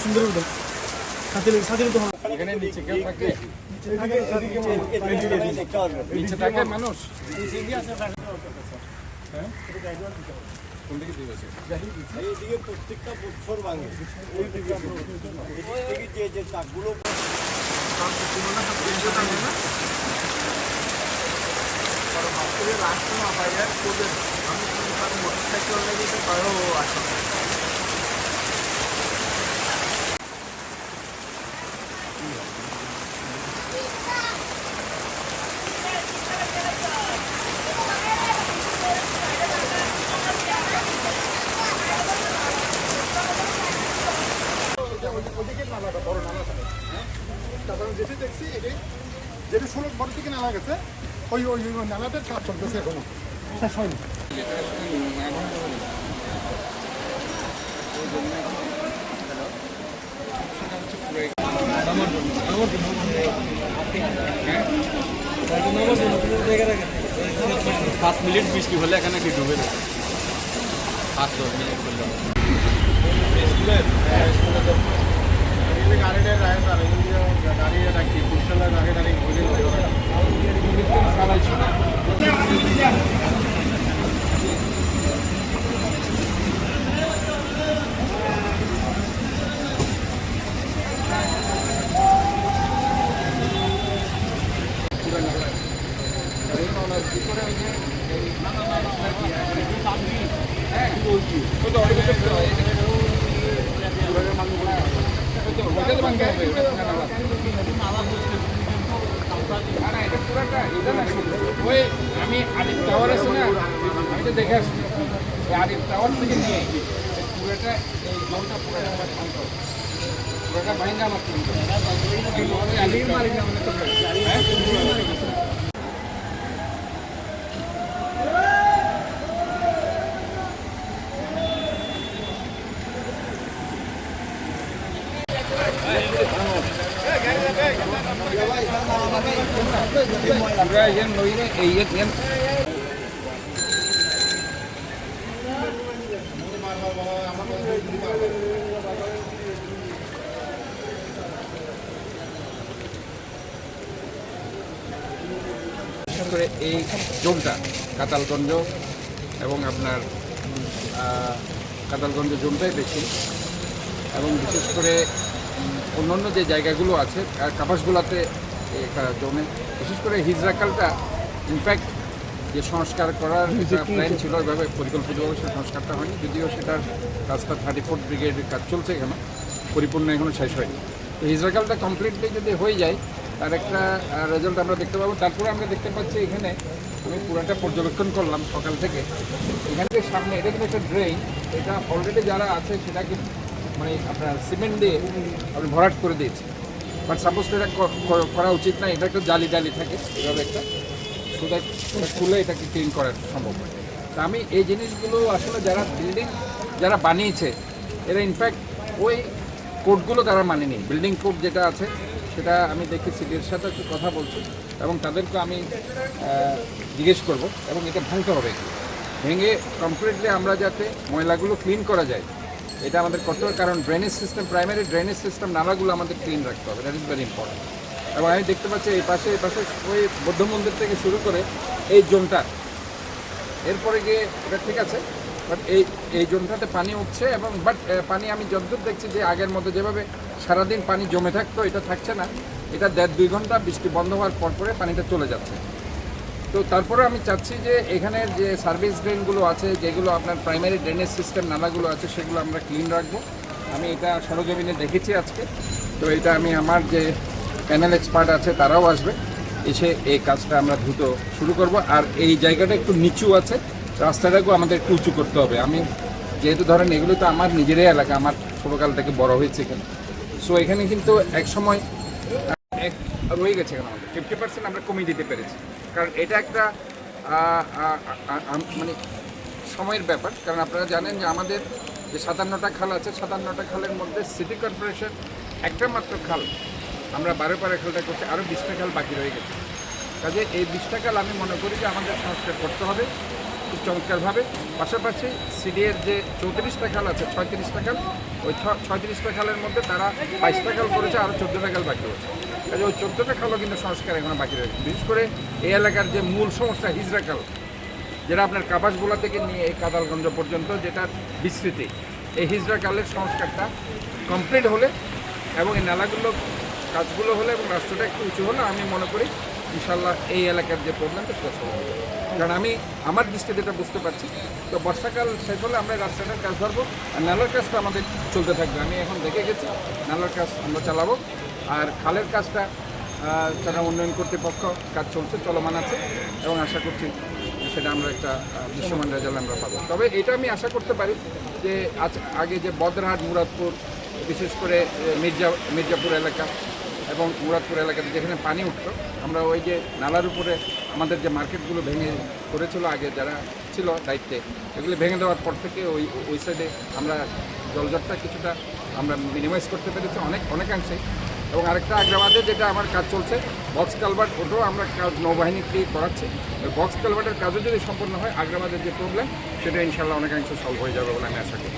সুন্দর মানুষ প্রত্যেকটা বছর ভাঙে যে চাকগুলো মোটরসাইকেল লেগে পারো আছে বড় নালা থাকে তারপরে যেটি দেখছি এটি যেটি 16 বড় থেকে নালা গেছে ওই ওই নালাটার কাজ চলতেছে এখনো শেষ হয়নি। পাঁচ মিনিট বৃষ্টি হলে এখানে কি ডুবে না 5-10 মিনিট বললে গাড়িটা দাঁড়িয়ে রাখি কুশলা দাঁড়িয়ে দাঁড়িয়ে চালাইছি না আমি আরিফ টাওয়ার আছে না আমি তো দেখে আসছি আরিফ টাওয়ার থেকে নিয়ে পুরোটা এই জলটা পুরো আমার শান্ত পুরোটা ভাইঙ্গা আমার করে এই জোনটা কাতালগঞ্জ এবং আপনার কাতালগঞ্জ জোনটাই বেশি এবং বিশেষ করে অন্যান্য যে জায়গাগুলো আছে কাপাসগুলাতে জমে বিশেষ করে হিজরাকালটা ইনফ্যাক্ট যে সংস্কার করার প্ল্যান ছিল ওইভাবে পরিকল্পিতভাবে সে সংস্কারটা হয়নি যদিও সেটার কাজটা 34 ব্রিগেডের কাজ চলছে এখানে পরিপূর্ণ এখনও শেষ হয়নি তো হিজরাকালটা কমপ্লিটলি যদি হয়ে যায় তার একটা রেজাল্ট আমরা দেখতে পাবো। তারপরে আমরা দেখতে পাচ্ছি এখানে আমি পুরোটা পর্যবেক্ষণ করলাম সকাল থেকে এখানে সামনে এটা কিন্তু একটা ড্রেন এটা অলরেডি যারা আছে সেটাকে মানে আপনার সিমেন্ট দিয়ে আপনি ভরাট করে দিয়েছে বাট সাপোজ এটা করা উচিত না এটা একটা জালি থাকে এভাবে একটা সেটা খুলে এটাকে ক্লিন করা সম্ভব হয়। তা আমি এই জিনিসগুলো আসলে যারা বিল্ডিং যারা বানিয়েছে এরা ইনফ্যাক্ট ওই কোডগুলো তারা মানেনি বিল্ডিং কোড যেটা আছে সেটা আমি দেখি সিটির সাথে একটু কথা বলছি এবং তাদেরকে আমি জিজ্ঞেস করব এবং এটা ভাঙতে হবে ভেঙে কমপ্লিটলি আমরা যাতে ময়লাগুলো ক্লিন করা যায় এটা আমাদের করতে হবে কারণ drainage system primary drainage system নালাগুলো আমাদের ক্লিন রাখতে হবে দ্যাট ইজ ভেরি ইম্পর্টেন্ট। এবং আমি দেখতে পাচ্ছি এই পাশে ওই বৌদ্ধ মন্দির থেকে শুরু করে এই জোনটা এরপরে গিয়ে এটা ঠিক আছে বাট এই জোনটাতে পানি উঠছে এবং বাট পানি আমি যতদূর দেখছি যে আগের মতো যেভাবে সারাদিন পানি জমে থাকতো এটা থাকছে না এটা 1.5-2 ঘন্টা বৃষ্টি বন্ধ হওয়ার পরে পানিটা চলে যাচ্ছে। তো তারপরে আমি চাচ্ছি যে এখানের যে সার্ভিস ড্রেনগুলো আছে যেগুলো আপনার প্রাইমারি ড্রেনেজ সিস্টেম নালাগুলো আছে সেগুলো আমরা ক্লিন রাখবো। আমি এটা সরজমিনে দেখেছি আজকে তো এটা আমি আমার যে প্যানেল এক্সপার্ট আছে তারাও আসবে এসে এই কাজটা আমরা দ্রুত শুরু করব। আর এই জায়গাটা একটু নিচু আছে রাস্তাটাকেও আমাদের একটু উঁচু করতে হবে। আমি যেহেতু ধরেন এগুলো তো আমার নিজেরই এলাকা আমার ছোটোকাল থেকে বড় হয়েছে এখানে সো এখানে কিন্তু এক সময় রয়ে গেছে এখানে আমাদের 50% আমরা কমিয়ে দিতে পেরেছি কারণ এটা একটা মানে সময়ের ব্যাপার কারণ আপনারা জানেন যে আমাদের যে 57টা খাল আছে, 57টা খালের মধ্যে সিটি কর্পোরেশন একটা মাত্র খাল, আমরা 12 খালটা করছি, আরও 20টা খাল বাকি রয়ে গেছে। কাজে এই 20টা খাল আমি মনে করি যে আমাদের সংস্কার করতে হবে খুব চমৎকারভাবে। পাশাপাশি সিডিএর যে 34টা খাল আছে, 36টা খাল, ওই 36টা খালের মধ্যে তারা 22টা খাল করেছে, আরও 14টা খাল বাকি রয়েছে। কাজে ওই 14টা খালও কিন্তু সংস্কার এখনো বাকি রয়েছে। বিশেষ করে এই এলাকার যে মূল সমস্যা হিজড়া খাল, যেটা আপনার কাপাসগোলা থেকে নিয়ে এই কাদালগঞ্জ পর্যন্ত যেটার বিস্তৃতি, এই হিজড়া খালের সংস্কারটা কমপ্লিট হলে এবং এই নালাগুলো কাজগুলো হলে এবং রাস্তাটা একটু উঁচু হলে আমি মনে করি ইনশাল্লাহ এই এলাকার যে প্রবলেমটা সেটা সলভ হবে। কারণ আমি আমার দৃষ্টিতে যেটা বুঝতে পারছি, তো বর্ষাকাল শেষ হলে আমরা রাস্তাটার কাজ ধরবো আর নালার কাজটা আমাদের চলতে থাকবে। আমি এখন দেখে গেছি নালার কাজ আমরা চালাবো, আর খালের কাজটা যারা উন্নয়ন কর্তৃপক্ষ কাজ চলছে, চলমান আছে এবং আশা করছি সেটা আমরা একটা দৃশ্যমান রেজাল্ট আমরা পাবো। তবে এটা আমি আশা করতে পারি যে আগে যে বদরহাট, মুরাদপুর, বিশেষ করে মির্জাপুর এলাকা এবং মুরাদপুর এলাকাতে যেখানে পানি উঠতো, আমরা ওই যে নালার উপরে আমাদের যে মার্কেটগুলো ভেঙে করেছিল আগে যারা ছিল দায়িত্বে, এগুলো ভেঙে দেওয়ার পর থেকে ওই সাইডে আমরা জলজটটা কিছুটা আমরা মিনিমাইজ করতে পেরেছি অনেকাংশেই। এবং আরেকটা আগ্রাবাদে যেটা আমার কাজ চলছে বক্স কালভার্ট, ওটাও আমরা কাজ নৌবাহিনীকে করাচ্ছি। ওই বক্স কালভার্টের কাজও যদি সম্পন্ন হয় আগ্রাবাদের যে প্রবলেম সেটা ইনশাল্লাহ অনেকাংশে সলভ হয়ে যাবে বলে আমি আশা করি।